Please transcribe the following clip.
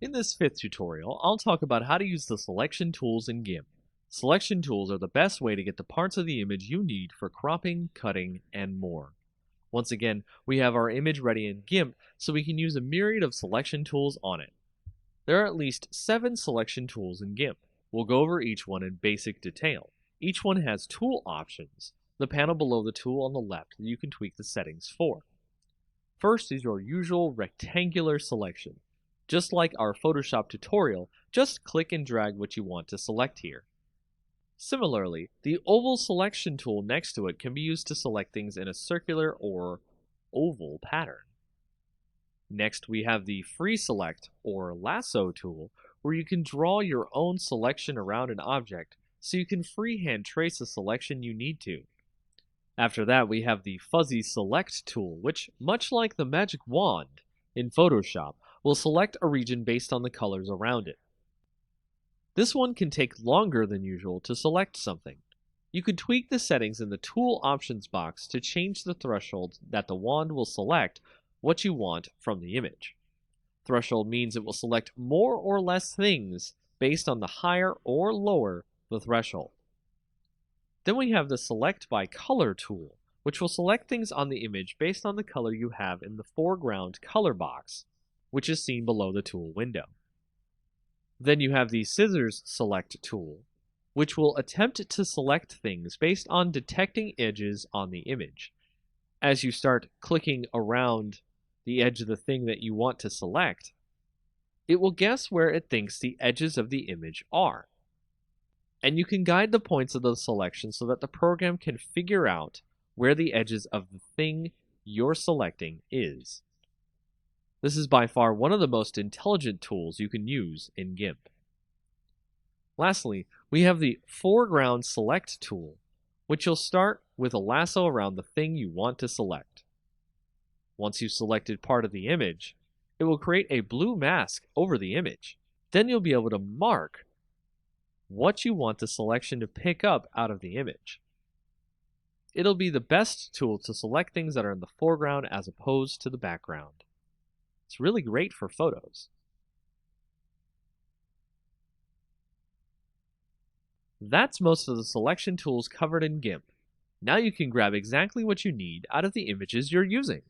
In this fifth tutorial, I'll talk about how to use the selection tools in GIMP. Selection tools are the best way to get the parts of the image you need for cropping, cutting, and more. Once again, we have our image ready in GIMP, so we can use a myriad of selection tools on it. There are at least 7 selection tools in GIMP. We'll go over each one in basic detail. Each one has tool options, the panel below the tool on the left that you can tweak the settings for. First is your usual rectangular selection. Just like our Photoshop tutorial, just click and drag what you want to select here. Similarly, the oval selection tool next to it can be used to select things in a circular or oval pattern. Next, we have the free select or lasso tool, where you can draw your own selection around an object so you can freehand trace a selection you need to. After that, we have the fuzzy select tool, which, much like the magic wand in Photoshop, will select a region based on the colors around it. This one can take longer than usual to select something. You can tweak the settings in the Tool Options box to change the threshold that the wand will select what you want from the image. Threshold means it will select more or less things based on the higher or lower the threshold. Then we have the Select by Color tool, which will select things on the image based on the color you have in the foreground color box, which is seen below the tool window. Then you have the Scissors Select tool, which will attempt to select things based on detecting edges on the image. As you start clicking around the edge of the thing that you want to select, it will guess where it thinks the edges of the image are. And you can guide the points of the selection so that the program can figure out where the edges of the thing you're selecting is. This is by far one of the most intelligent tools you can use in GIMP. Lastly, we have the Foreground Select tool, which will start with a lasso around the thing you want to select. Once you've selected part of the image, it will create a blue mask over the image. Then you'll be able to mark what you want the selection to pick up out of the image. It'll be the best tool to select things that are in the foreground as opposed to the background. It's really great for photos. That's most of the selection tools covered in GIMP. Now you can grab exactly what you need out of the images you're using.